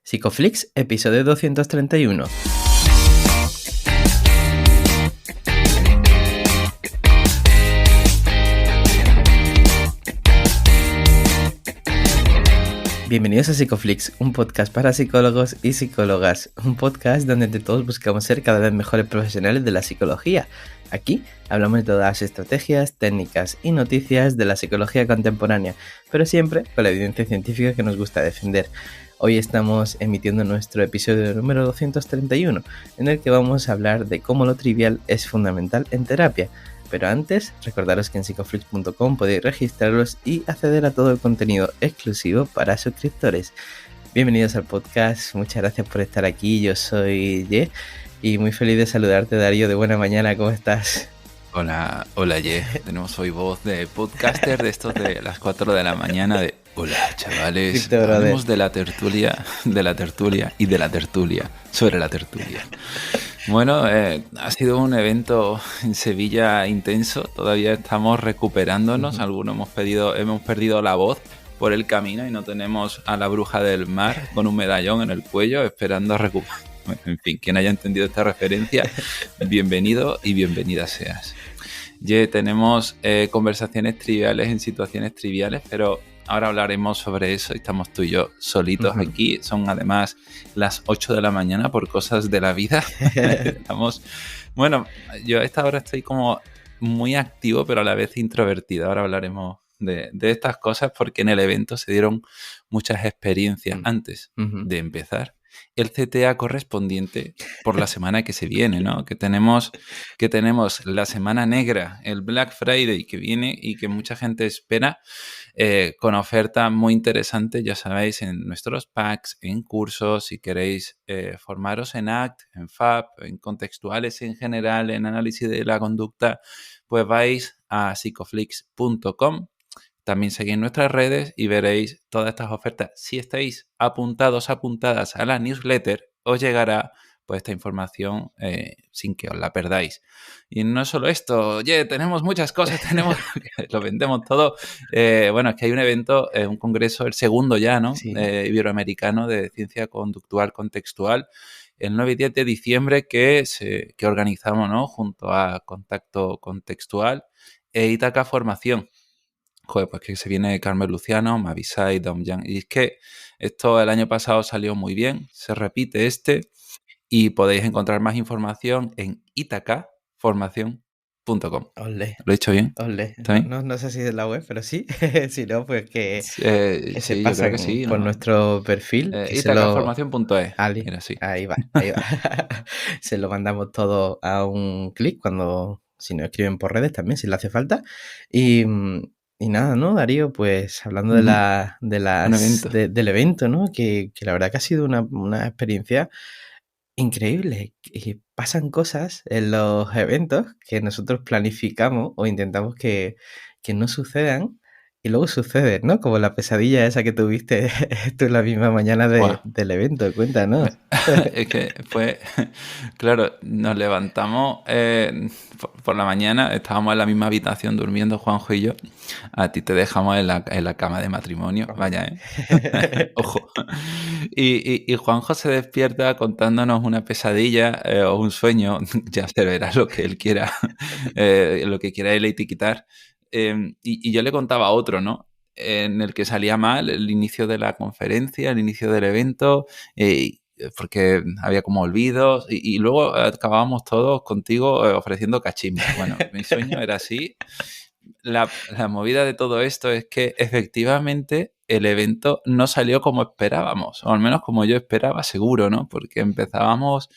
Psicoflix, episodio 231. Bienvenidos a Psicoflix, un podcast para psicólogos y psicólogas, un podcast donde entre todos buscamos ser cada vez mejores profesionales de la psicología. Aquí hablamos de todas las estrategias, técnicas y noticias de la psicología contemporánea, pero siempre con la evidencia científica que nos gusta defender. Hoy estamos emitiendo nuestro episodio número 231, en el que vamos a hablar de cómo lo trivial es fundamental en terapia. Pero antes, recordaros que en psicoflix.com podéis registraros y acceder a todo el contenido exclusivo para suscriptores. Bienvenidos al podcast, muchas gracias por estar aquí, yo soy Ye y muy feliz de saludarte, Darío, de buena mañana, ¿cómo estás? Hola Ye, tenemos hoy voz de podcaster de estos de las 4 de la mañana de hola chavales, hablemos de la tertulia y de la tertulia, sobre la tertulia. Bueno, ha sido un evento en Sevilla intenso, todavía estamos recuperándonos, algunos hemos perdido la voz por el camino y no tenemos a la bruja del mar con un medallón en el cuello esperando a recuperar. En fin, quien haya entendido esta referencia, bienvenido y bienvenida seas. Tenemos conversaciones triviales en situaciones triviales, pero ahora hablaremos sobre eso. Estamos tú y yo solitos aquí. Son además las 8 de la mañana por cosas de la vida. Bueno, yo a esta hora estoy como muy activo, pero a la vez introvertido. Ahora hablaremos de estas cosas porque en el evento se dieron muchas experiencias antes de empezar el CTA correspondiente por la semana que se viene, ¿no? Que tenemos la semana negra, el Black Friday que viene y que mucha gente espera con ofertas muy interesantes, ya sabéis, en nuestros packs, en cursos, si queréis formaros en ACT, en FAB, en contextuales en general, en análisis de la conducta, pues vais a psicoflix.com. También seguid nuestras redes y veréis todas estas ofertas. Si estáis apuntadas a la newsletter, os llegará pues esta información sin que os la perdáis. Y no solo esto, tenemos muchas cosas, lo vendemos todo. Bueno, es que hay un evento, un congreso, el segundo ya, ¿no? Sí. Iberoamericano de ciencia conductual contextual, el 9 y 10 de diciembre que organizamos, ¿no? Junto a Contacto Contextual e Ítaca Formación. Joder, pues que se viene Carmen Luciano, Mavisai, Dom Yang. Y es que esto el año pasado salió muy bien, se repite y podéis encontrar más información en itacaformación.com. Olé. ¿Lo he dicho bien? Olé. ¿Está bien? No sé si es la web, pero sí. Si no, pues que Sí, se yo pasan creo que sí, por ¿no? nuestro perfil. Que itacaformación.es. Ali, Mira, sí. ahí va. Se lo mandamos todo a un clic si nos escriben por redes también, si le hace falta. Y nada, ¿no, Darío? Pues hablando Un evento. del evento, ¿no? Que la verdad que ha sido una experiencia increíble. Y pasan cosas en los eventos que nosotros planificamos o intentamos que no sucedan. Y luego sucede, ¿no? Como la pesadilla esa que tuviste tú la misma mañana del evento. Cuéntanos. Es que fue, claro, nos levantamos por la mañana, estábamos en la misma habitación durmiendo Juanjo y yo. A ti te dejamos en la cama de matrimonio, vaya, ojo. Y Juanjo se despierta contándonos una pesadilla o un sueño, ya se verá lo que él quiera, lo que quiera él etiquetar. Y yo le contaba otro, ¿no? En el que salía mal el inicio de la conferencia, el inicio del evento, porque había como olvidos y luego acabábamos todos contigo ofreciendo cachimba. Bueno, mi sueño era así. La movida de todo esto es que efectivamente el evento no salió como esperábamos, o al menos como yo esperaba, seguro, ¿no? Porque empezábamos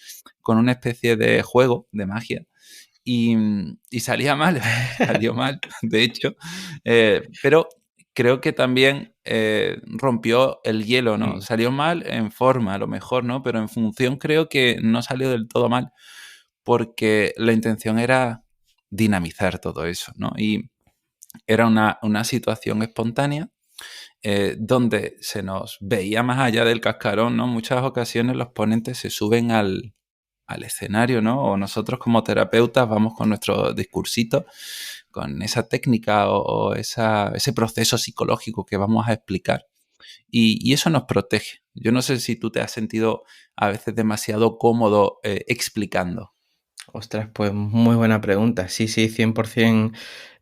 con una especie de juego de magia y salía mal, salió mal, de hecho, pero creo que también rompió el hielo, ¿no? Salió mal en forma, a lo mejor, ¿no? Pero en función creo que no salió del todo mal, porque la intención era dinamizar todo eso, ¿no? Y era una situación espontánea donde se nos veía más allá del cascarón, ¿no? Muchas ocasiones los ponentes se suben al escenario, ¿no? O nosotros como terapeutas vamos con nuestro discursito, con esa técnica o ese proceso psicológico que vamos a explicar. y eso nos protege. Yo no sé si tú te has sentido a veces demasiado cómodo explicando. Ostras, pues muy buena pregunta. Sí, sí, 100%,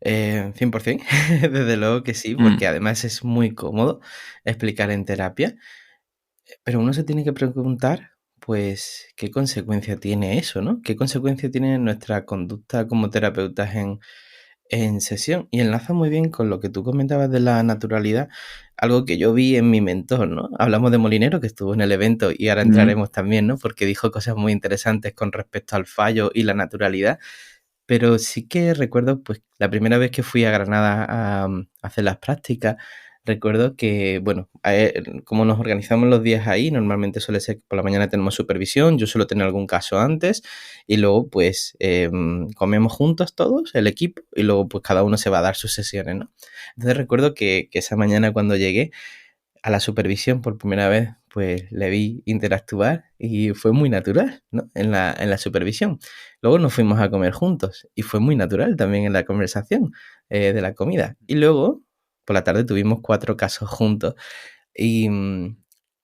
100%, desde luego que sí, porque Mm, además es muy cómodo explicar en terapia, pero uno se tiene que preguntar, pues, ¿qué consecuencia tiene eso, no? ¿Qué consecuencia tiene nuestra conducta como terapeutas en sesión? Y enlaza muy bien con lo que tú comentabas de la naturalidad, algo que yo vi en mi mentor, ¿no? Hablamos de Molinero, que estuvo en el evento, y ahora mm, entraremos también, ¿no? Porque dijo cosas muy interesantes con respecto al fallo y la naturalidad. Pero sí que recuerdo, pues, la primera vez que fui a Granada a hacer las prácticas, recuerdo que, bueno, como nos organizamos los días ahí, normalmente suele ser que por la mañana tenemos supervisión, yo suelo tener algún caso antes, y luego, pues, comemos juntos todos, el equipo, y luego, pues, cada uno se va a dar sus sesiones, ¿no? Entonces recuerdo que esa mañana cuando llegué a la supervisión por primera vez, pues le vi interactuar y fue muy natural, ¿no? En la supervisión. Luego nos fuimos a comer juntos y fue muy natural también en la conversación de la comida. Y luego, por la tarde, tuvimos 4 casos juntos y,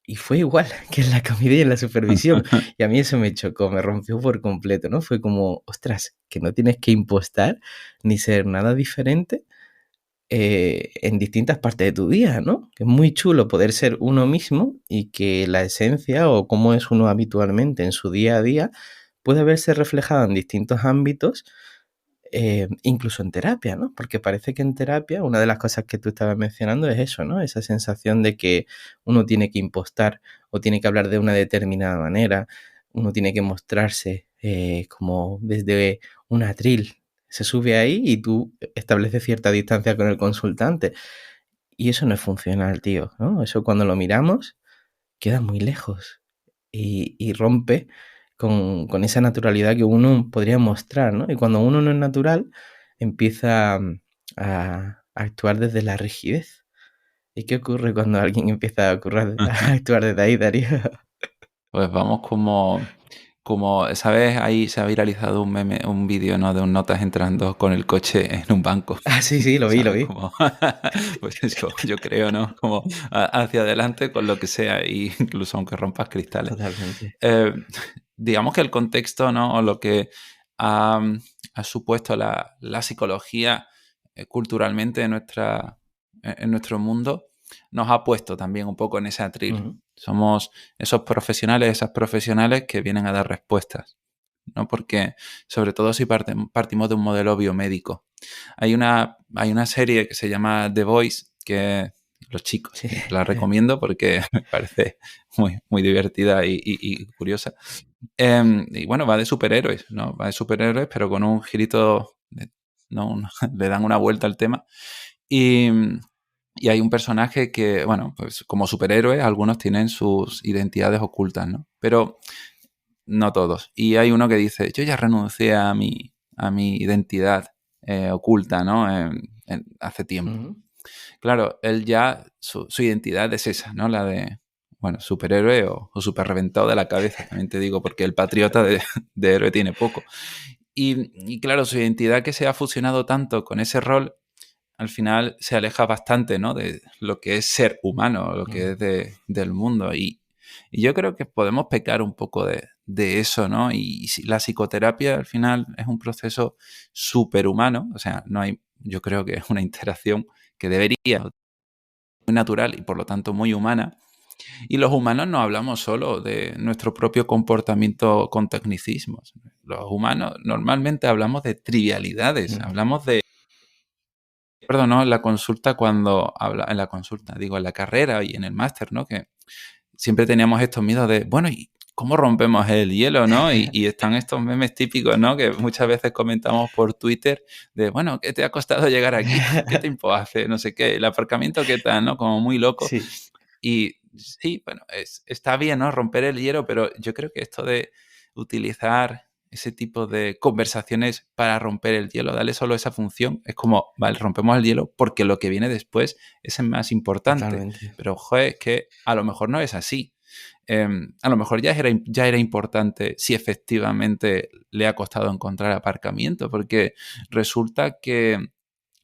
y fue igual que en la comida y en la supervisión. Y a mí eso me chocó, me rompió por completo, ¿no? Fue como, ostras, que no tienes que impostar ni ser nada diferente en distintas partes de tu vida, ¿no? Que es muy chulo poder ser uno mismo y que la esencia o cómo es uno habitualmente en su día a día puede verse reflejada en distintos ámbitos, incluso en terapia, ¿no? Porque parece que en terapia una de las cosas que tú estabas mencionando es eso, ¿no? Esa sensación de que uno tiene que impostar o tiene que hablar de una determinada manera, uno tiene que mostrarse como desde un atril. Se sube ahí y tú estableces cierta distancia con el consultante. Y eso no es funcional, tío, ¿no? Eso cuando lo miramos queda muy lejos y rompe con esa naturalidad que uno podría mostrar, ¿no? Y cuando uno no es natural, empieza a actuar desde la rigidez. ¿Y qué ocurre cuando alguien empieza a actuar desde ahí, Darío? Pues vamos como, ¿sabes? Ahí se ha viralizado un meme, un vídeo, ¿no? De un notas entrando con el coche en un banco. Ah, sí, sí, lo vi, lo ¿Sabes? vi. Como, pues eso, yo creo, ¿no? Como hacia adelante con lo que sea, y incluso aunque rompas cristales. Totalmente. Eh, digamos que el contexto, ¿no? O lo que ha, ha supuesto la psicología culturalmente en nuestro mundo, nos ha puesto también un poco en ese atril. Ujú. Somos esos profesionales, esas profesionales que vienen a dar respuestas, ¿no? Porque, sobre todo si partimos de un modelo biomédico. Hay una serie que se llama The Voice, que los chicos, Sí. la recomiendo porque me parece muy, muy divertida y curiosa. Y bueno, va de superhéroes, ¿no? Va de superhéroes, pero con un girito, ¿no? Le dan una vuelta al tema. Y, y hay un personaje que, bueno, pues como superhéroes, algunos tienen sus identidades ocultas, ¿no? Pero no todos. Y hay uno que dice, yo ya renuncié a mi identidad oculta, ¿no? Hace tiempo. Ujú. Claro, él ya, su identidad es esa, ¿no? La de, bueno, superhéroe o super reventado de la cabeza, también te digo, porque el patriota de héroe tiene poco. Y claro, su identidad que se ha fusionado tanto con ese rol, al final se aleja bastante, ¿no? De lo que es ser humano, lo que Ujú. es del mundo. Y yo creo que podemos pecar un poco de eso, ¿no? Y la psicoterapia al final es un proceso superhumano, o sea, no hay, yo creo que es una interacción que debería muy natural y por lo tanto muy humana. Y los humanos no hablamos solo de nuestro propio comportamiento con tecnicismos. Los humanos normalmente hablamos de trivialidades, Ujú. hablamos de, perdón, ¿no? En la consulta cuando habla, en la consulta, digo, en la carrera y en el máster, ¿no? Que siempre teníamos estos miedos de, bueno, ¿y cómo rompemos el hielo, no? Y están estos memes típicos, ¿no? Que muchas veces comentamos por Twitter de, bueno, ¿qué te ha costado llegar aquí? ¿Qué tiempo hace? No sé qué, el aparcamiento, ¿qué tal, no? Como muy loco. Sí. Y sí, bueno, está bien, ¿no? Romper el hielo, pero yo creo que esto de utilizar ese tipo de conversaciones para romper el hielo, darle solo esa función, es como, vale, rompemos el hielo porque lo que viene después es el más importante. Totalmente. Pero, joder, es que a lo mejor no es así. A lo mejor ya era importante si efectivamente le ha costado encontrar aparcamiento, porque resulta que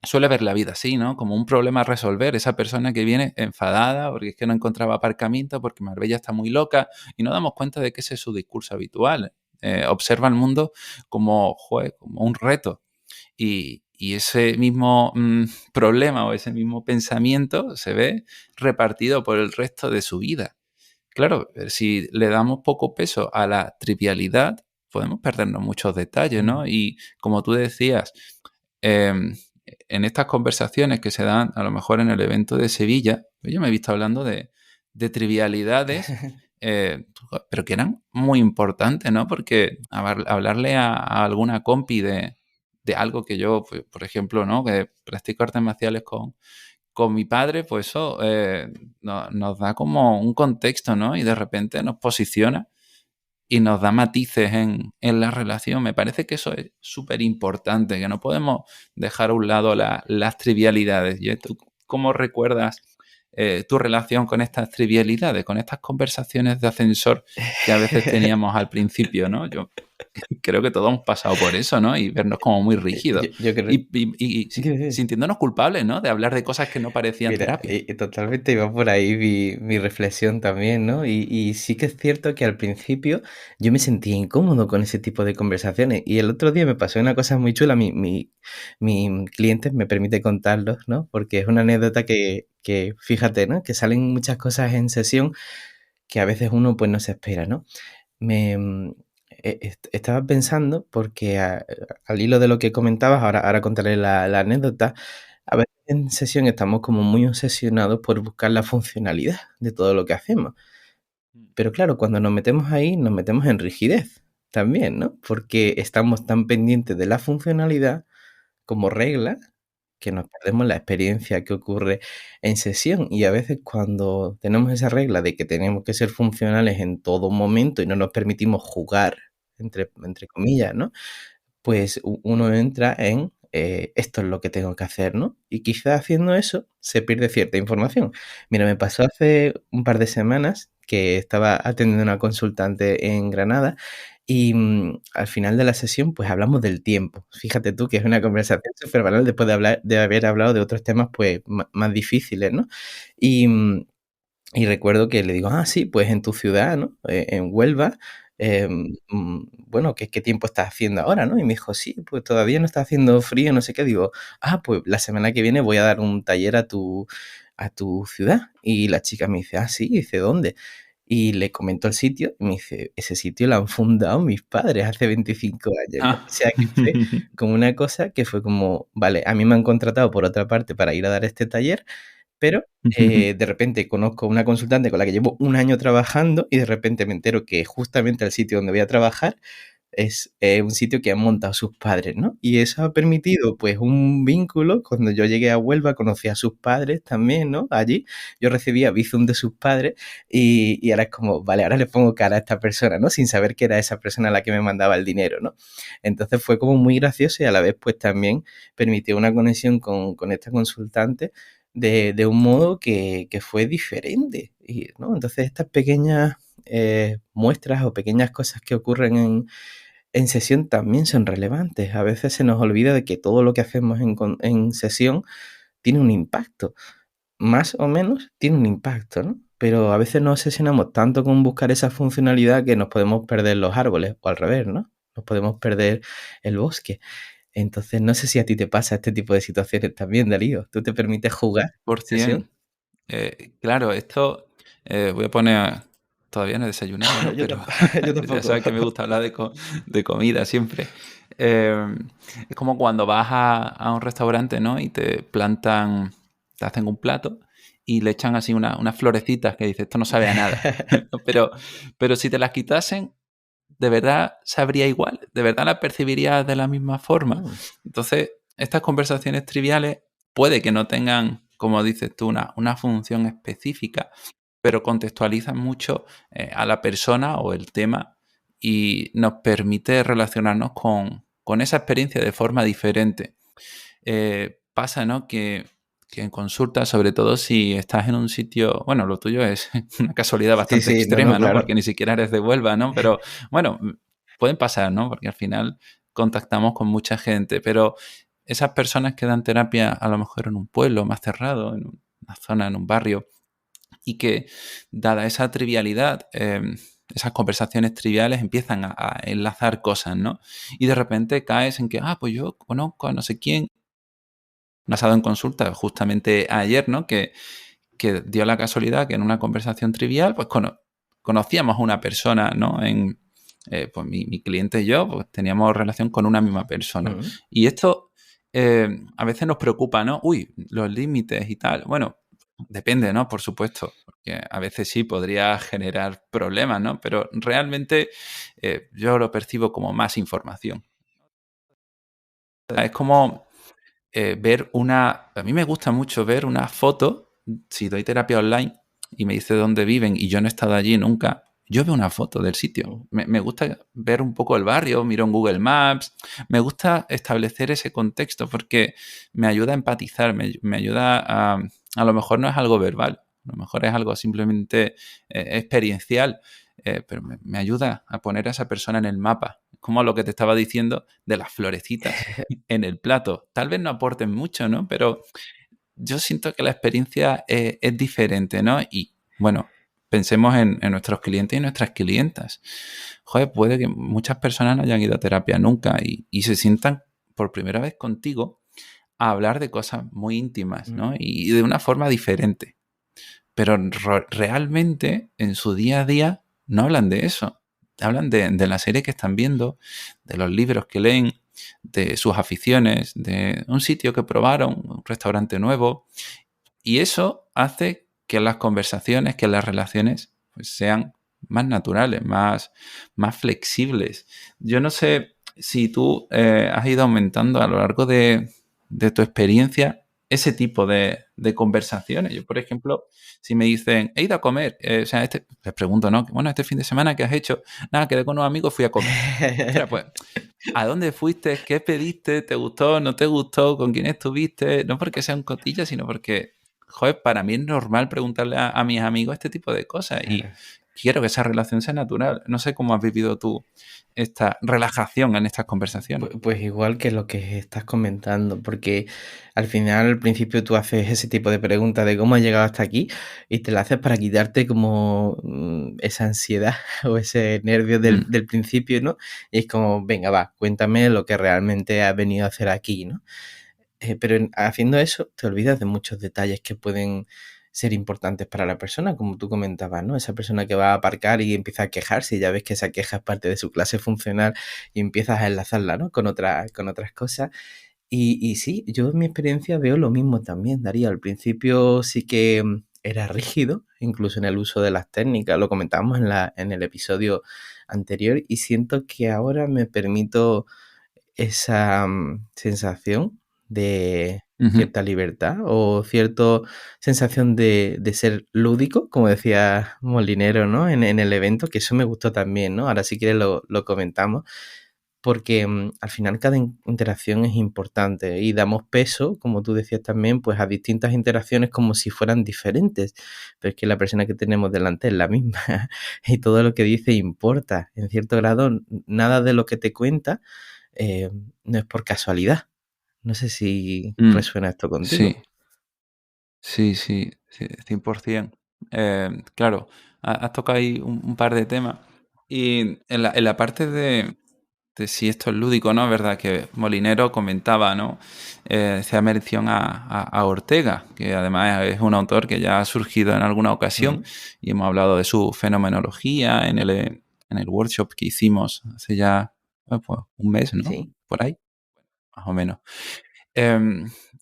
suele ver la vida así, ¿no? Como un problema a resolver. Esa persona que viene enfadada porque es que no encontraba aparcamiento, porque Marbella está muy loca, y nos damos cuenta de que ese es su discurso habitual. Observa el mundo como, como un reto. Y ese mismo problema o ese mismo pensamiento se ve repartido por el resto de su vida. Claro, si le damos poco peso a la trivialidad, podemos perdernos muchos detalles, ¿no? Y como tú decías, en estas conversaciones que se dan a lo mejor en el evento de Sevilla, yo me he visto hablando de trivialidades, pero que eran muy importantes, ¿no? Porque hablarle a alguna compi de algo que yo, pues, por ejemplo, ¿no? Que practico artes marciales con mi padre, pues eso nos da como un contexto, ¿no? Y de repente nos posiciona y nos da matices en la relación. Me parece que eso es súper importante, que no podemos dejar a un lado las trivialidades. ¿Tú cómo recuerdas tu relación con estas trivialidades, con estas conversaciones de ascensor que a veces teníamos al principio, ¿no? Yo creo que todos hemos pasado por eso, ¿no? Y vernos como muy rígidos. Yo creo... Y sintiéndonos culpables, ¿no? De hablar de cosas que no parecían Mira, terapia. totalmente iba por ahí mi reflexión también, ¿no? Y sí que es cierto que al principio yo me sentía incómodo con ese tipo de conversaciones. Y el otro día me pasó una cosa muy chula. Mi cliente me permite contarlo, ¿no? Porque es una anécdota que, fíjate, ¿no? Que salen muchas cosas en sesión que a veces uno pues no se espera, ¿no? Estaba pensando, porque al hilo de lo que comentabas, ahora contaré la anécdota. A veces en sesión estamos como muy obsesionados por buscar la funcionalidad de todo lo que hacemos. Pero claro, cuando nos metemos ahí, nos metemos en rigidez también, ¿no? Porque estamos tan pendientes de la funcionalidad como regla que nos perdemos la experiencia que ocurre en sesión. Y a veces cuando tenemos esa regla de que tenemos que ser funcionales en todo momento y no nos permitimos jugar, entre comillas, ¿no? Pues uno entra en esto es lo que tengo que hacer, ¿no? Y quizá haciendo eso se pierde cierta información. Mira, me pasó hace un par de semanas que estaba atendiendo a una consultante en Granada y al final de la sesión pues hablamos del tiempo. Fíjate tú que es una conversación súper banal después de haber hablado de otros temas pues más difíciles, ¿no? Y, y recuerdo que le digo, sí, pues en tu ciudad, ¿no? En Huelva, bueno, ¿qué tiempo estás haciendo ahora, no? Y me dijo, sí, pues todavía no está haciendo frío, no sé qué. Digo, pues la semana que viene voy a dar un taller a tu ciudad. Y la chica me dice, sí, dice, ¿dónde? Y le comento el sitio y me dice, ese sitio lo han fundado mis padres hace 25 años, ¿no? O sea, que fue como una cosa que fue como, vale, a mí me han contratado por otra parte para ir a dar este taller, pero de repente conozco una consultante con la que llevo un año trabajando y de repente me entero que justamente el sitio donde voy a trabajar es un sitio que han montado sus padres, ¿no? Y eso ha permitido, pues, un vínculo. Cuando yo llegué a Huelva, conocí a sus padres también, ¿no? Allí yo recibía Bizum de sus padres y ahora es como, vale, ahora le pongo cara a esta persona, ¿no? Sin saber que era esa persona la que me mandaba el dinero, ¿no? Entonces fue como muy gracioso y a la vez, pues, también permitió una conexión con esta consultante de un modo que fue diferente, ¿no? Entonces estas pequeñas muestras o pequeñas cosas que ocurren en sesión también son relevantes. A veces se nos olvida de que todo lo que hacemos en sesión tiene un impacto. Más o menos tiene un impacto, ¿no? Pero a veces nos obsesionamos tanto con buscar esa funcionalidad que nos podemos perder los árboles, o al revés, ¿no? Nos podemos perder el bosque. Entonces, no sé si a ti te pasa este tipo de situaciones también, Darío. ¿Tú te permites jugar Por en sesión? cien. Claro, esto voy a poner... Todavía no he desayunado, ¿no? Yo Pero tampoco. Yo ya tampoco. sabes que me gusta hablar de comida siempre. Es como cuando vas a un restaurante, ¿no? Y te hacen un plato y le echan así unas florecitas que dices, esto no sabe a nada. Pero si te las quitasen, ¿de verdad sabría igual? ¿De verdad la percibirías de la misma forma? Mm. Entonces, estas conversaciones triviales puede que no tengan, como dices tú, una función específica, pero contextualizan mucho a la persona o el tema y nos permite relacionarnos con esa experiencia de forma diferente. Pasa, ¿no? Que en consulta, sobre todo si estás en un sitio, bueno, lo tuyo es una casualidad Sí, bastante sí, no, extrema, ¿no? claro. Porque ni siquiera eres de Huelva, ¿no? Pero bueno, pueden pasar, ¿no? Porque al final contactamos con mucha gente, pero esas personas que dan terapia a lo mejor en un pueblo más cerrado, en una zona, en un barrio, y que dada esa trivialidad, esas conversaciones triviales empiezan a enlazar cosas, ¿no? Y de repente caes en que, pues yo conozco a no sé quién. Me ha pasado en consulta justamente ayer, ¿no? Que dio la casualidad que en una conversación trivial, pues conocíamos a una persona, ¿no? Pues mi cliente y yo, pues teníamos relación con una misma persona. Y esto a veces nos preocupa, ¿no? Uy, los límites y tal. Bueno, depende, ¿no? Por supuesto, porque a veces sí podría generar problemas, ¿no? Pero realmente yo lo percibo como más información. Es como ver a mí me gusta mucho ver una foto, si doy terapia online y me dice dónde viven y yo no he estado allí nunca, yo veo una foto del sitio. Me gusta ver un poco el barrio, miro en Google Maps, me gusta establecer ese contexto porque me ayuda a empatizar, me ayuda a lo mejor no es algo verbal, a lo mejor es algo simplemente experiencial, pero me ayuda a poner a esa persona en el mapa, como lo que te estaba diciendo de las florecitas en el plato. Tal vez no aporten mucho, ¿no? Pero yo siento que la experiencia es diferente, ¿no? Y bueno, pensemos en nuestros clientes y nuestras clientas. Joder, puede que muchas personas no hayan ido a terapia nunca y se sientan por primera vez contigo a hablar de cosas muy íntimas, ¿no? Y de una forma diferente. Pero realmente en su día a día no hablan de eso. Hablan de la serie que están viendo, de los libros que leen, de sus aficiones, de un sitio que probaron, un restaurante nuevo. Y eso hace que las conversaciones, que las relaciones pues, sean más naturales, más flexibles. Yo no sé si tú has ido aumentando a lo largo de tu experiencia ese tipo de conversaciones. Yo, por ejemplo, si me dicen, he ido a comer, les pregunto, ¿no? Bueno, este fin de semana, ¿qué has hecho? Nada, quedé con unos amigos, fui a comer. Ostras, pues, ¿a dónde fuiste? ¿Qué pediste? ¿Te gustó? ¿No te gustó? ¿Con quién estuviste? No porque sea un cotilla, sino porque, joder, para mí es normal preguntarle a mis amigos este tipo de cosas y quiero que esa relación sea natural. No sé cómo has vivido tú esta relajación en estas conversaciones. Pues igual que lo que estás comentando, porque al final, al principio tú haces ese tipo de preguntas de cómo has llegado hasta aquí y te la haces para quitarte como esa ansiedad o ese nervio del principio, ¿no? Y es como, venga, va, cuéntame lo que realmente has venido a hacer aquí, ¿no? Pero haciendo eso te olvidas de muchos detalles que pueden ser importantes para la persona, como tú comentabas, ¿no? Esa persona que va a aparcar y empieza a quejarse y ya ves que esa queja es parte de su clase funcional y empiezas a enlazarla, ¿no? Con otras cosas. Y sí, yo en mi experiencia veo lo mismo también, Darío. Al principio sí que era rígido, incluso en el uso de las técnicas, lo comentábamos en el episodio anterior y siento que ahora me permito esa sensación de cierta libertad o cierta sensación de ser lúdico, como decía Molinero, ¿no? En el evento, que eso me gustó también, ¿no? Ahora si quieres lo comentamos, porque al final cada interacción es importante y damos peso, como tú decías también, pues a distintas interacciones como si fueran diferentes, pero es que la persona que tenemos delante es la misma y todo lo que dice importa. En cierto grado, nada de lo que te cuenta no es por casualidad. No sé si resuena esto contigo. Sí, 100%. Claro, has tocado ahí un par de temas. Y en la parte de si esto es lúdico, ¿no? Es verdad que Molinero comentaba, ¿no? Hacía mención a Ortega, que además es un autor que ya ha surgido en alguna ocasión y hemos hablado de su fenomenología en el workshop que hicimos hace ya pues, un mes, ¿no? Sí. Por ahí, más o menos.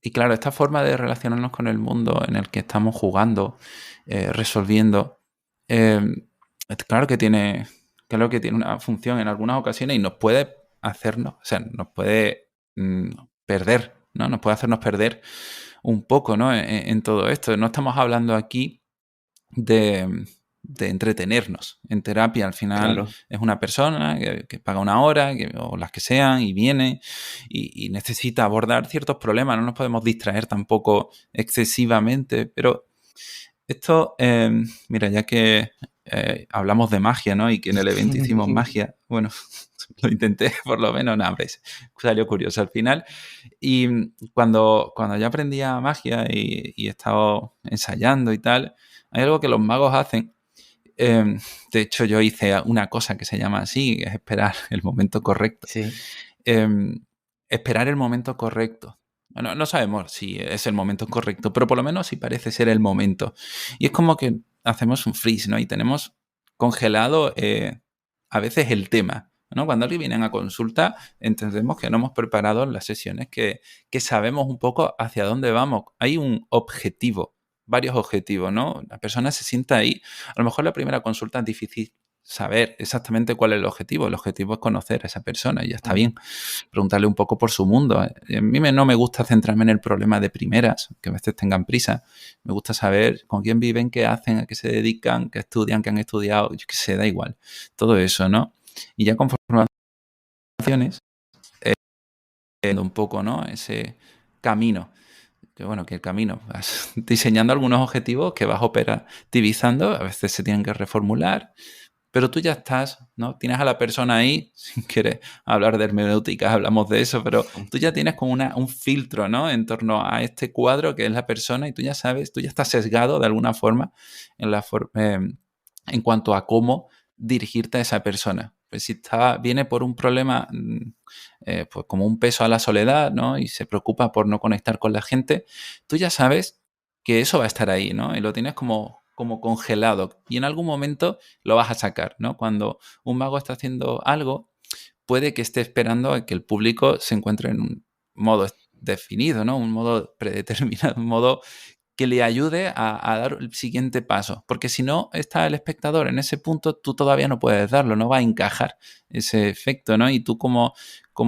Y claro, esta forma de relacionarnos con el mundo en el que estamos jugando, resolviendo, claro que tiene una función en algunas ocasiones y nos puede hacernos, o sea, nos puede perder, ¿no? Nos puede hacernos perder un poco, ¿no? En todo esto. No estamos hablando aquí de entretenernos. En terapia al final Claro. es una persona que paga una hora o las que sean y viene y necesita abordar ciertos problemas. No nos podemos distraer tampoco excesivamente, pero esto, mira, ya que hablamos de magia, ¿no? Y que en el evento hicimos magia, bueno, Lo intenté, por lo menos, nada, pues, salió curioso al final. Y cuando yo aprendía magia y he estado ensayando y tal, hay algo que los magos hacen. De hecho, yo hice una cosa que se llama así, que es esperar el momento correcto. Sí. Esperar el momento correcto. Bueno, no sabemos si es el momento correcto, pero por lo menos sí parece ser el momento. Y es como que hacemos un freeze, ¿no? Y tenemos congelado a veces el tema, ¿no? Cuando alguien viene a consulta, entendemos que no hemos preparado las sesiones, que sabemos un poco hacia dónde vamos. Hay un objetivo, varios objetivos, ¿no? La persona se sienta ahí. A lo mejor la primera consulta es difícil saber exactamente cuál es el objetivo. El objetivo es conocer a esa persona y ya está bien. Preguntarle un poco por su mundo. A mí no me gusta centrarme en el problema de primeras, que a veces tengan prisa. Me gusta saber con quién viven, qué hacen, a qué se dedican, qué estudian, qué han estudiado. Yo qué sé, da igual. Todo eso, ¿no? Y ya conforme acciones, un poco, ¿no? Ese camino. Que bueno, que el camino, vas diseñando algunos objetivos que vas operativizando, a veces se tienen que reformular, pero tú ya estás, ¿no? Tienes a la persona ahí, sin querer hablar de hermenéutica, hablamos de eso, pero tú ya tienes como un filtro, ¿no? En torno a este cuadro que es la persona y tú ya sabes, tú ya estás sesgado de alguna forma en cuanto a cómo dirigirte a esa persona. Pues si viene por un problema, pues como un peso a la soledad, ¿no? Y se preocupa por no conectar con la gente, tú ya sabes que eso va a estar ahí, ¿no? Y lo tienes como congelado. Y en algún momento lo vas a sacar, ¿no? Cuando un mago está haciendo algo, puede que esté esperando a que el público se encuentre en un modo definido, ¿no? Un modo predeterminado, un modo que le ayude a dar el siguiente paso. Porque si no está el espectador en ese punto, tú todavía no puedes darlo, no va a encajar ese efecto, ¿no? Y tú como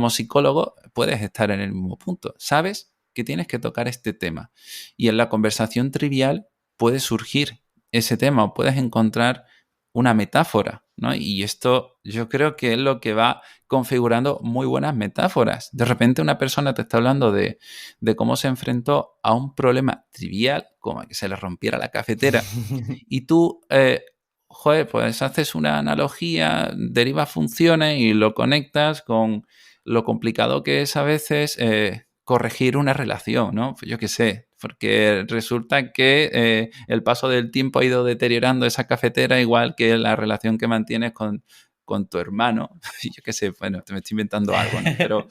psicólogo puedes estar en el mismo punto. Sabes que tienes que tocar este tema. Y en la conversación trivial puede surgir ese tema o puedes encontrar una metáfora, ¿no? Y esto yo creo que es lo que va configurando muy buenas metáforas. De repente una persona te está hablando de cómo se enfrentó a un problema trivial, como que se le rompiera la cafetera, y tú, joder, pues haces una analogía, derivas funciones y lo conectas con lo complicado que es a veces corregir una relación, ¿no? Pues yo qué sé, porque resulta que el paso del tiempo ha ido deteriorando esa cafetera igual que la relación que mantienes con tu hermano. Yo qué sé, bueno, te me estoy inventando algo, ¿no? Pero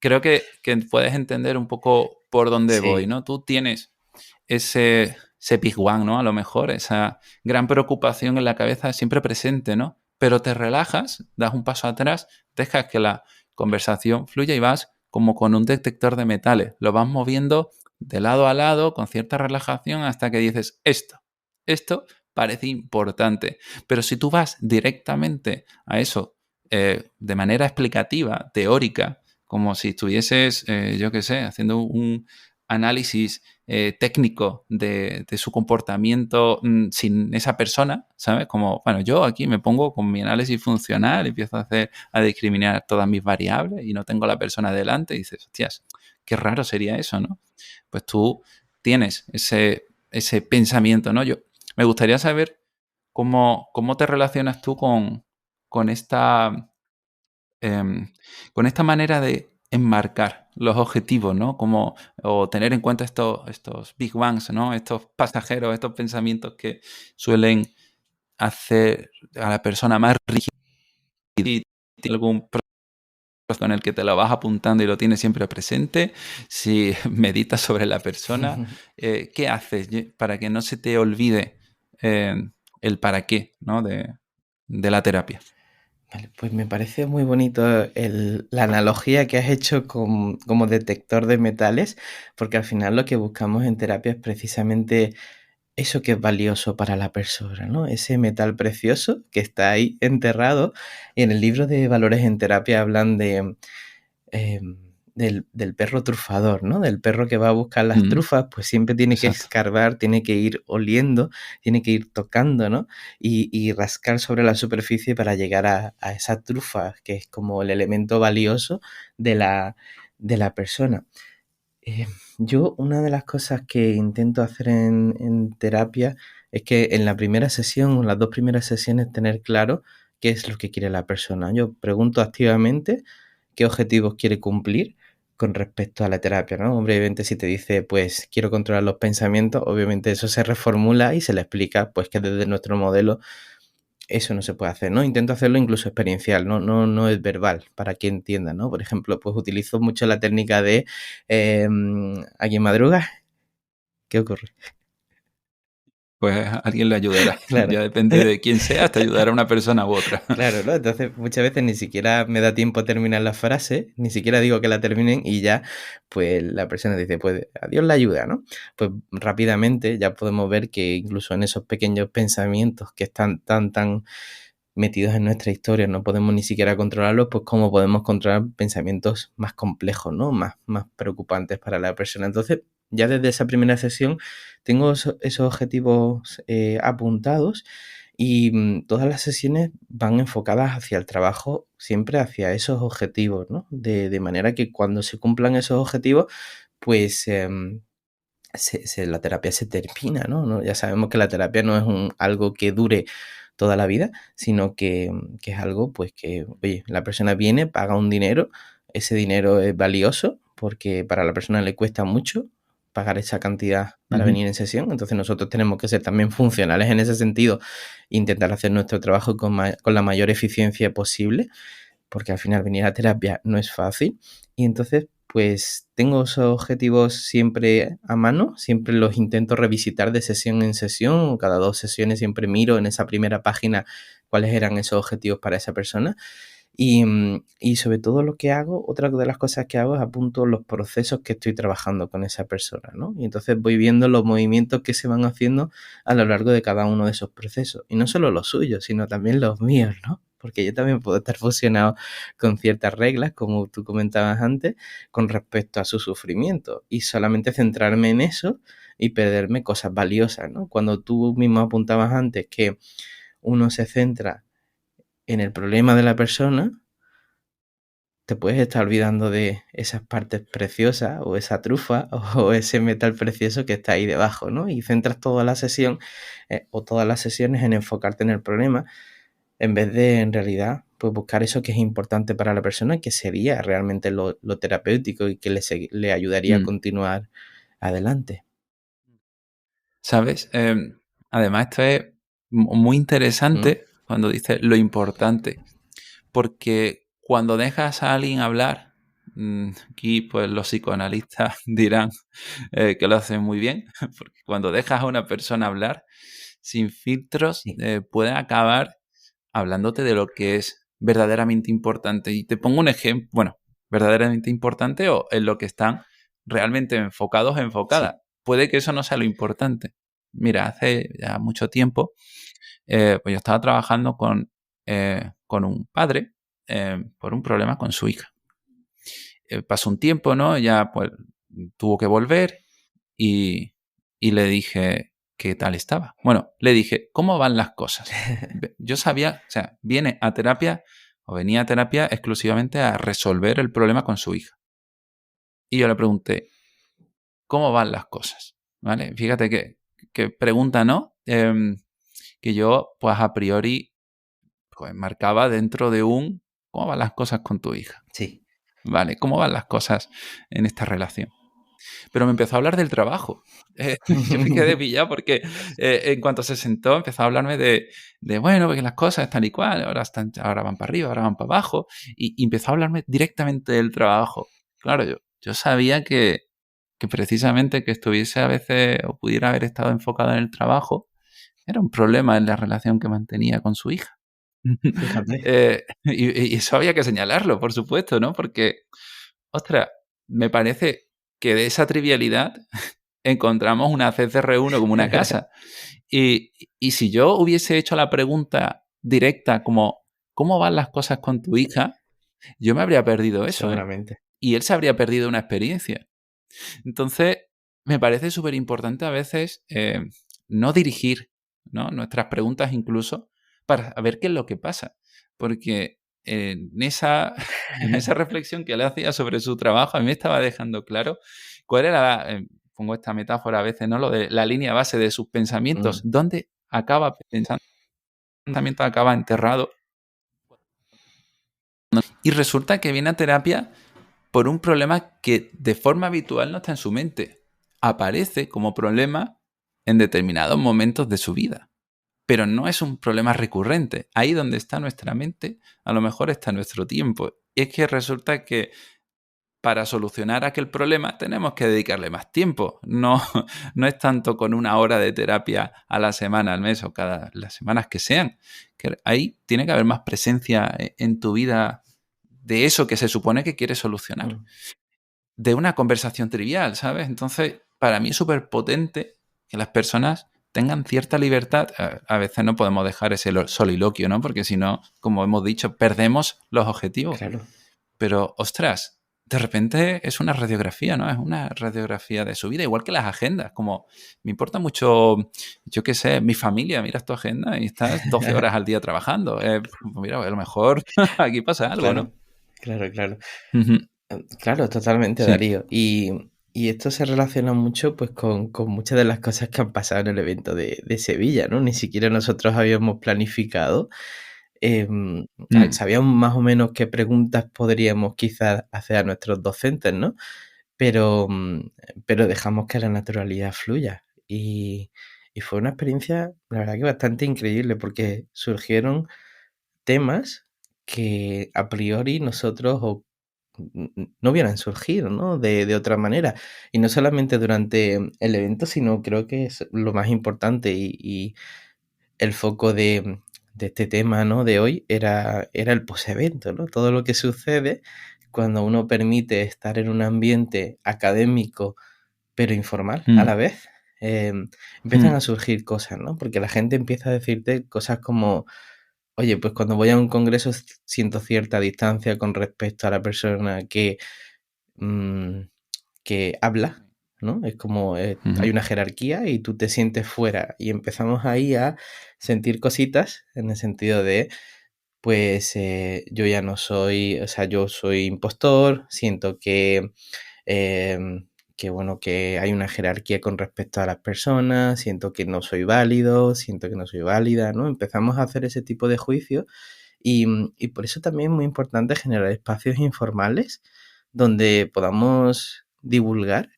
creo que puedes entender un poco por dónde voy, Sí. ¿no? Tú tienes ese big one, ¿no? A lo mejor, esa gran preocupación en la cabeza siempre presente, ¿no? Pero te relajas, das un paso atrás, dejas que la conversación fluya y vas como con un detector de metales. Lo vas moviendo de lado a lado con cierta relajación hasta que dices, esto parece importante. Pero si tú vas directamente a eso de manera explicativa, teórica, como si estuvieses, yo qué sé, haciendo un análisis técnico de su comportamiento sin esa persona, ¿sabes? Como, bueno, yo aquí me pongo con mi análisis funcional, empiezo a discriminar todas mis variables y no tengo a la persona delante y dices, hostias, qué raro sería eso, ¿no? Pues tú tienes ese pensamiento, ¿no? Me gustaría saber cómo te relacionas tú con esta con esta manera de enmarcar los objetivos, ¿no? Como, o tener en cuenta estos big ones, ¿no? Estos pasajeros, estos pensamientos que suelen hacer a la persona más rígida. Y tiene algún proceso con el que te lo vas apuntando y lo tienes siempre presente, si meditas sobre la persona, ¿qué haces para que no se te olvide eh, el para qué, ¿no? de la terapia? Vale, pues me parece muy bonito la analogía que has hecho como detector de metales, porque al final lo que buscamos en terapia es precisamente eso que es valioso para la persona, ¿no? Ese metal precioso que está ahí enterrado. Y en el libro de Valores en Terapia hablan del perro trufador, ¿no? Del perro que va a buscar las Mm, trufas, pues siempre tiene que exacto. escarbar, tiene que ir oliendo, tiene que ir tocando, ¿no? Y rascar sobre la superficie para llegar a esa trufa, que es como el elemento valioso de la persona. Eh, yo una de las cosas que intento hacer en terapia es que en la primera sesión o en las dos primeras sesiones tener claro qué es lo que quiere la persona. Yo pregunto activamente qué objetivos quiere cumplir con respecto a la terapia, ¿no? Obviamente si te dice, pues quiero controlar los pensamientos, obviamente eso se reformula y se le explica, pues que desde nuestro modelo eso no se puede hacer, ¿no? Intento hacerlo incluso experiencial, no es verbal, para que entienda, ¿no? Por ejemplo, pues utilizo mucho la técnica de ¿alguien madruga? ¿Qué ocurre? Pues alguien le ayudará. Claro. Ya depende de quién sea, te ayudará una persona u otra. Claro, ¿no? Entonces muchas veces ni siquiera me da tiempo a terminar la frase, ni siquiera digo que la terminen y ya, pues la persona dice, pues adiós la ayuda, ¿no? Pues rápidamente ya podemos ver que incluso en esos pequeños pensamientos que están tan metidos en nuestra historia, no podemos ni siquiera controlarlos, pues cómo podemos controlar pensamientos más complejos, ¿no? Más preocupantes para la persona. Entonces, ya desde esa primera sesión tengo esos objetivos apuntados y todas las sesiones van enfocadas hacia el trabajo, siempre hacia esos objetivos, ¿no? De manera que cuando se cumplan esos objetivos, pues la terapia se termina, ¿no? Ya sabemos que la terapia no es algo que dure toda la vida, sino que es algo, pues que, oye, la persona viene, paga un dinero, ese dinero es valioso porque para la persona le cuesta mucho pagar esa cantidad para Ujú. venir en sesión, entonces nosotros tenemos que ser también funcionales en ese sentido, intentar hacer nuestro trabajo con la mayor eficiencia posible porque al final venir a terapia no es fácil. Y entonces, pues tengo esos objetivos siempre a mano, siempre los intento revisitar de sesión en sesión, cada 2 sesiones siempre miro en esa primera página cuáles eran esos objetivos para esa persona. Y sobre todo lo que hago, otra de las cosas que hago es apunto los procesos que estoy trabajando con esa persona, ¿no? Y entonces voy viendo los movimientos que se van haciendo a lo largo de cada uno de esos procesos. Y no solo los suyos, sino también los míos, ¿no? Porque yo también puedo estar fusionado con ciertas reglas, como tú comentabas antes, con respecto a su sufrimiento. Y solamente centrarme en eso y perderme cosas valiosas, ¿no? Cuando tú mismo apuntabas antes que uno se centra en el problema de la persona, te puedes estar olvidando de esas partes preciosas o esa trufa o ese metal precioso que está ahí debajo, ¿no? Y centras toda la sesión o todas las sesiones en enfocarte en el problema en vez de en realidad pues buscar eso que es importante para la persona, que sería realmente lo terapéutico y que le ayudaría a Mm. continuar adelante. ¿Sabes? Además, esto es muy ¿Mm? interesante cuando dices lo importante, porque cuando dejas a alguien hablar, aquí pues los psicoanalistas dirán que lo hacen muy bien, porque cuando dejas a una persona hablar sin filtros, Sí. pueden acabar hablándote de lo que es verdaderamente importante. Y te pongo un ejemplo, bueno, verdaderamente importante o en lo que están realmente enfocados o enfocadas. Sí. Puede que eso no sea lo importante. Mira, hace ya mucho tiempo, pues yo estaba trabajando con un padre por un problema con su hija. Pasó un tiempo, ¿no? Ya pues tuvo que volver y, y le dije qué tal estaba. Bueno, le dije, ¿cómo van las cosas? Yo sabía, o sea, viene a terapia o venía a terapia exclusivamente a resolver el problema con su hija. Y yo le pregunté, ¿cómo van las cosas? ¿Vale? Fíjate que pregunta, ¿no? Que yo, pues a priori, pues marcaba dentro de ¿cómo van las cosas con tu hija? Sí. ¿Vale? ¿Cómo van las cosas en esta relación? Pero me empezó a hablar del trabajo. Yo me quedé pillado porque en cuanto se sentó empezó a hablarme bueno, porque las cosas están y cual, ahora van para arriba, ahora van para abajo, y empezó a hablarme directamente del trabajo. Claro, yo sabía que precisamente que estuviese a veces o pudiera haber estado enfocado en el trabajo era un problema en la relación que mantenía con su hija. Fíjate. Y eso había que señalarlo, por supuesto, ¿no? Porque, ostras, me parece que de esa trivialidad encontramos una CCR1 como una casa. Y si yo hubiese hecho la pregunta directa como, ¿cómo van las cosas con tu hija? Yo me habría perdido eso, ¿eh? Seguramente. Y él se habría perdido una experiencia. Entonces, me parece súper importante a veces no dirigir, ¿no? Nuestras preguntas incluso para ver qué es lo que pasa. Porque en esa reflexión que él hacía sobre su trabajo, a mí me estaba dejando claro cuál era, pongo esta metáfora a veces, ¿no? Lo de la línea base de sus pensamientos. Mm. ¿Dónde acaba pensando? ¿Pensamiento acaba enterrado? Y resulta que viene a terapia por un problema que de forma habitual no está en su mente. Aparece como problema en determinados momentos de su vida, pero no es un problema recurrente. Ahí donde está nuestra mente, a lo mejor está nuestro tiempo. Y es que resulta que para solucionar aquel problema tenemos que dedicarle más tiempo. No, no es tanto con 1 hora de terapia a la semana, al mes o cada las semanas que sean. Que ahí tiene que haber más presencia en tu vida de eso que se supone que quieres solucionar. De una conversación trivial, ¿sabes? Entonces, para mí es súper potente que las personas tengan cierta libertad. A veces no podemos dejar ese soliloquio, ¿no? Porque si no, como hemos dicho, perdemos los objetivos. Claro. Pero, ostras, de repente es una radiografía, ¿no? Es una radiografía de su vida, igual que las agendas. Como me importa mucho, yo qué sé, mi familia, miras tu agenda y estás 12 horas al día trabajando. Pues mira, a lo mejor aquí pasa algo, Claro, ¿no? claro. Ujú. Claro, totalmente, Sí. Darío. Y esto se relaciona mucho pues con muchas de las cosas que han pasado en el evento de Sevilla, ¿no? Ni siquiera nosotros habíamos planificado. Mm. Sabíamos más o menos qué preguntas podríamos quizás hacer a nuestros docentes, ¿no? Pero, pero dejamos que la naturalidad fluya. Y fue una experiencia, la verdad que bastante increíble, porque surgieron temas que a priori nosotros no hubieran surgido, ¿no? De otra manera. Y no solamente durante el evento, sino creo que es lo más importante y el foco de este tema, ¿no? De hoy era el posevento, ¿no? Todo lo que sucede cuando uno permite estar en un ambiente académico, pero informal a Mm. la vez. Empiezan Mm. a surgir cosas, ¿no? Porque la gente empieza a decirte cosas como: oye, pues cuando voy a un congreso siento cierta distancia con respecto a la persona mm, que habla, ¿no? Es como hay Ujú. una jerarquía y tú te sientes fuera. Y empezamos ahí a sentir cositas en el sentido de, pues yo ya no soy, o sea, yo soy impostor, siento que bueno, que hay una jerarquía con respecto a las personas, siento que no soy válido, siento que no soy válida, ¿no? Empezamos a hacer ese tipo de juicios y por eso también es muy importante generar espacios informales donde podamos divulgar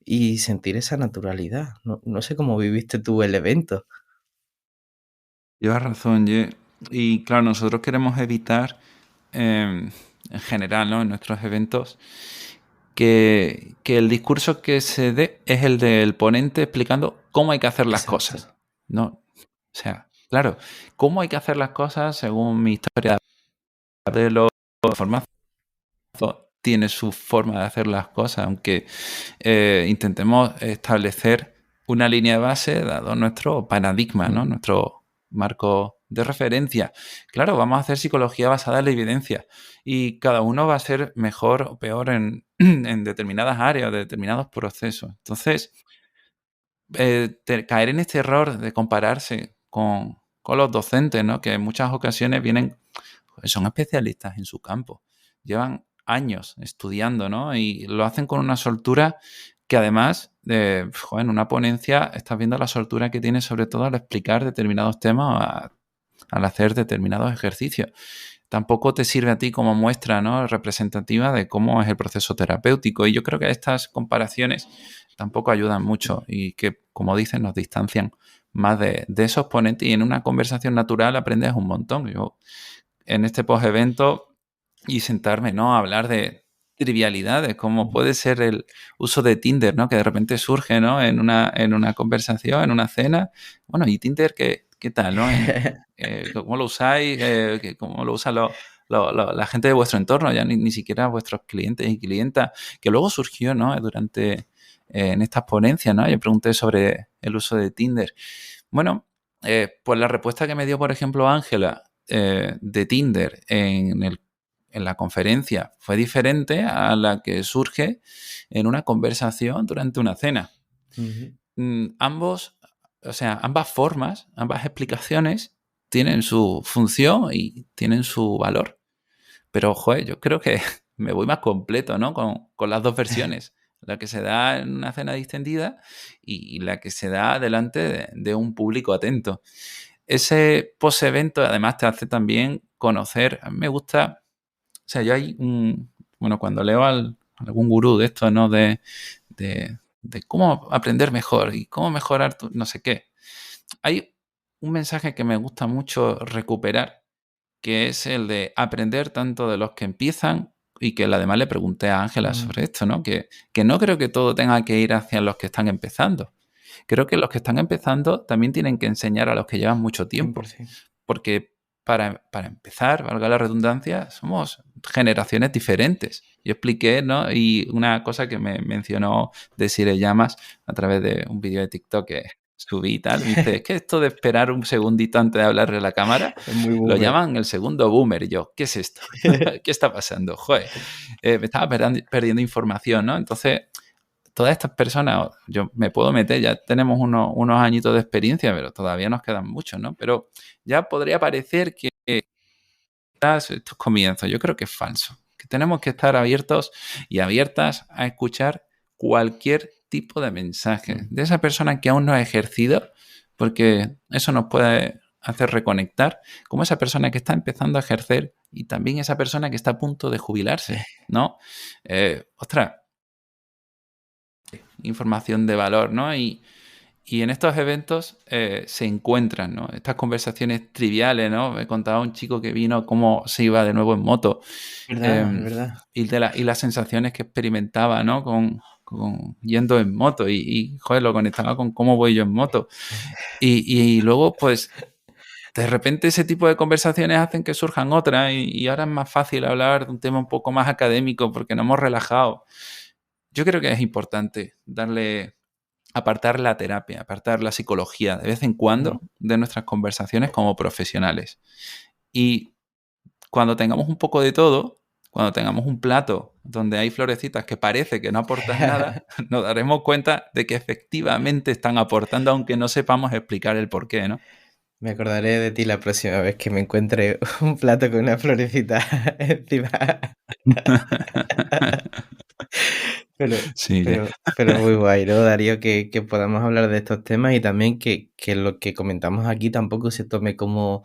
y sentir esa naturalidad. No sé cómo viviste tú el evento. Llevas razón, y claro, nosotros queremos evitar, en general, ¿no? En nuestros eventos, que el discurso que se dé es el del ponente explicando cómo hay que hacer las Exacto. cosas. No, o sea, claro, cómo hay que hacer las cosas según mi historia de los formatos tiene su forma de hacer las cosas, aunque intentemos establecer una línea de base dado nuestro paradigma, ¿no? Nuestro marco de referencia. Claro, vamos a hacer psicología basada en la evidencia y cada uno va a ser mejor o peor en, en determinadas áreas, de determinados procesos. Entonces, caer en este error de compararse con los docentes, ¿no? Que en muchas ocasiones vienen, son especialistas en su campo, llevan años estudiando, ¿no? Y lo hacen con una soltura que además, en una ponencia estás viendo la soltura que tiene sobre todo al explicar determinados temas, al hacer determinados ejercicios. Tampoco te sirve a ti como muestra, ¿no? Representativa de cómo es el proceso terapéutico. Y yo creo que estas comparaciones tampoco ayudan mucho y que, como dicen, nos distancian más de esos ponentes y en una conversación natural aprendes un montón. Yo en este post-evento y sentarme, ¿no? A hablar de trivialidades, como puede ser el uso de Tinder, ¿no? Que de repente surge, ¿no? En una conversación, en una cena. Bueno, ¿y Tinder qué tal, no? ¿Cómo lo usáis? ¿Cómo lo usa la gente de vuestro entorno? Ya ni siquiera vuestros clientes y clientas. Que luego surgió, ¿no? Durante, en estas ponencias, ¿no? Yo pregunté sobre el uso de Tinder. Bueno, pues la respuesta que me dio, por ejemplo, Ángela, de Tinder en la conferencia fue diferente a la que surge en una conversación durante una cena. Ambos, o sea, ambas formas, ambas explicaciones tienen su función y tienen su valor. Pero, joder, yo creo que me voy más completo, ¿no? Con las dos versiones. La que se da en una cena distendida y la que se da delante de un público atento. Ese post-evento además te hace también conocer, a mí me gusta sea, yo hay bueno, cuando leo algún gurú de esto, ¿no? De cómo aprender mejor y cómo mejorar tu no sé qué. Hay un mensaje que me gusta mucho recuperar, que es el de aprender tanto de los que empiezan y que además le pregunté a Ángela sobre esto, ¿no? Que no creo que todo tenga que ir hacia los que están empezando. Creo que los que están empezando también tienen que enseñar a los que llevan mucho tiempo. 100%. Porque para empezar, valga la redundancia, somos generaciones diferentes. Yo expliqué, ¿no? Y una cosa que me mencionó Desiree Llamas a través de un vídeo de TikTok que subí y tal, me dice, es que esto de esperar un segundito antes de hablarle a la cámara, Es muy lo boomer. llaman el segundo boomer. Y yo, ¿qué es esto? ¿Qué está pasando? Joder, me estaba perdiendo información, ¿no? Entonces, todas estas personas, yo me puedo meter, ya tenemos unos añitos de experiencia, pero todavía nos quedan muchos, ¿no? Pero ya podría parecer que estos comienzos, yo creo que es falso, que tenemos que estar abiertos y abiertas a escuchar cualquier tipo de mensaje de esa persona que aún no ha ejercido, porque eso nos puede hacer reconectar, como esa persona que está empezando a ejercer y también esa persona que está a punto de jubilarse, ¿no? Ostras, información de valor, ¿no? Y en estos eventos se encuentran, ¿no? Estas conversaciones triviales, ¿no? Me contaba un chico que vino cómo se iba de nuevo en moto. ¿Verdad? Y las sensaciones que experimentaba, ¿no? Con yendo en moto joder, lo conectaba con cómo voy yo en moto. Y luego, pues, de repente ese tipo de conversaciones hacen que surjan otras y ahora es más fácil hablar de un tema un poco más académico porque nos hemos relajado. Yo creo que es importante apartar la terapia, apartar la psicología de vez en cuando de nuestras conversaciones como profesionales. Y cuando tengamos un poco de todo, cuando tengamos un plato donde hay florecitas que parece que no aportan nada, nos daremos cuenta de que efectivamente están aportando, aunque no sepamos explicar el porqué, ¿no? Me acordaré de ti la próxima vez que me encuentre un plato con una florecita encima. Pero, Sí, pero muy guay, ¿no, Darío? Que podamos hablar de estos temas y también que lo que comentamos aquí tampoco se tome como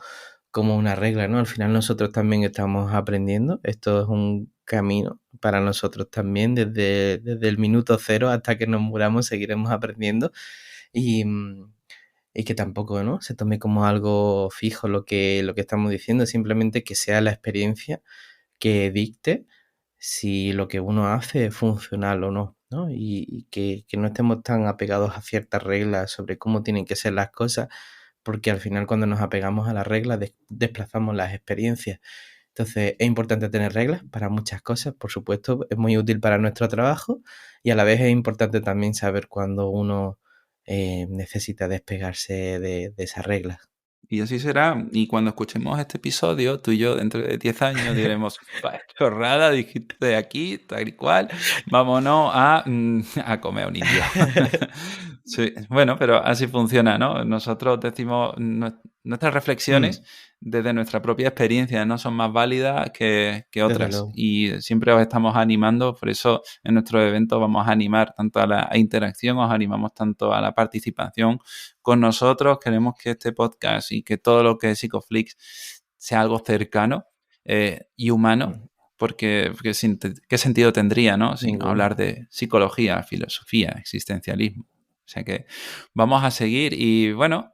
una regla, ¿no? Al final nosotros también estamos aprendiendo. Esto es un camino para nosotros también. Desde el minuto cero hasta que nos muramos seguiremos aprendiendo. Y, y que tampoco, ¿no? Se tome como algo fijo lo que estamos diciendo, simplemente que sea la experiencia que dicte si lo que uno hace es funcional o no, ¿no? Y que no estemos tan apegados a ciertas reglas sobre cómo tienen que ser las cosas, porque al final cuando nos apegamos a las reglas desplazamos las experiencias. Entonces es importante tener reglas para muchas cosas, por supuesto, es muy útil para nuestro trabajo y a la vez es importante también saber cuándo uno necesita despegarse de esas reglas. y así será. Y cuando escuchemos este episodio, tú y yo dentro de 10 años diremos, "Vaya chorrada, dijiste de aquí, tal y cual, vámonos a comer un indio". Sí, bueno, pero así funciona, ¿no? Nosotros decimos, nuestras Mm, reflexiones desde nuestra propia experiencia no son más válidas que desde otras. luego. Y siempre os estamos animando, por eso en nuestros eventos vamos a animar tanto a la interacción, os animamos tanto a la participación con nosotros. Queremos que este podcast y que todo lo que es Psicoflix sea algo cercano y humano, Mm, porque ¿qué sentido tendría, no? Sin ninguno. hablar de psicología, filosofía, existencialismo. O sea que vamos a seguir y bueno,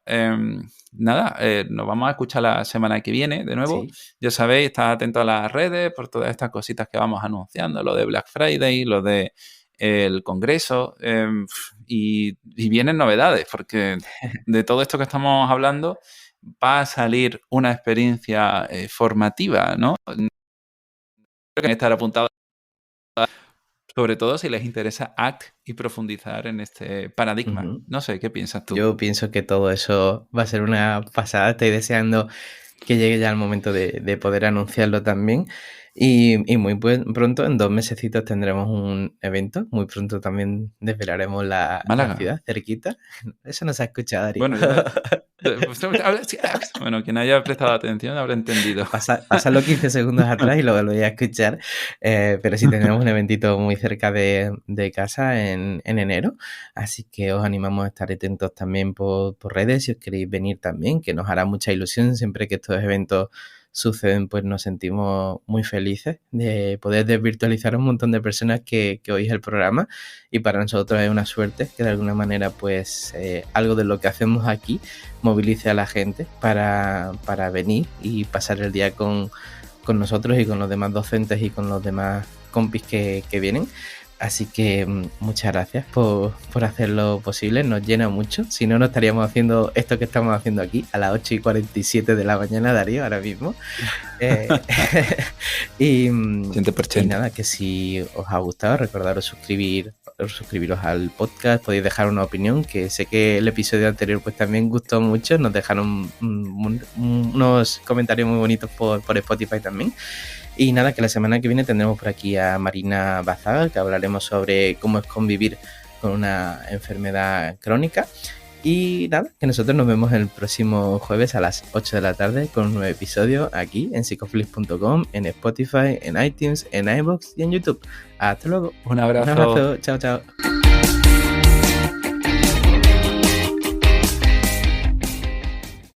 nada, nos vamos a escuchar la semana que viene de nuevo. Sí. Ya sabéis, estad atentos a las redes por todas estas cositas que vamos anunciando, lo de Black Friday, lo de el Congreso y vienen novedades porque de todo esto que estamos hablando va a salir una experiencia formativa, ¿no? Creo que estar apuntado sobre todo si les interesa ACT y profundizar en este paradigma. Ujú. No sé, ¿qué piensas tú? Yo pienso que todo eso va a ser una pasada. Estoy deseando que llegue ya el momento de poder anunciarlo también. Y muy pronto, en 2 mesecitos, tendremos un evento. Muy pronto también desvelaremos la Málaga. ciudad, cerquita. Eso no se ha escuchado, Darío. Bueno, ya. Bueno, quien haya prestado atención habrá entendido. Pásalo 15 segundos atrás y lo volvéis a escuchar. Pero sí tendremos un eventito muy cerca de casa en enero. Así que os animamos a estar atentos también por redes si os queréis venir también, que nos hará mucha ilusión siempre que estos eventos suceden, pues nos sentimos muy felices de poder desvirtualizar a un montón de personas que oís el programa, y para nosotros es una suerte que de alguna manera pues algo de lo que hacemos aquí movilice a la gente para venir y pasar el día con nosotros y con los demás docentes y con los demás compis que vienen. Así que muchas gracias por hacerlo posible, nos llena mucho. Si no, no estaríamos haciendo esto que estamos haciendo aquí a las 8:47 de la mañana, Darío, ahora mismo. Y nada, que si os ha gustado, recordaros suscribiros al podcast, podéis dejar una opinión, que sé que el episodio anterior pues también gustó mucho, nos dejaron unos comentarios muy bonitos por Spotify también. Y nada, que la semana que viene tendremos por aquí a Marina Bazaga, que hablaremos sobre cómo es convivir con una enfermedad crónica. Y nada, que nosotros nos vemos el próximo jueves a las 8 de la tarde con un nuevo episodio aquí en psicoflix.com, en Spotify, en iTunes, en iVoox y en YouTube. Hasta luego. Un abrazo. Un abrazo. Chao, chao.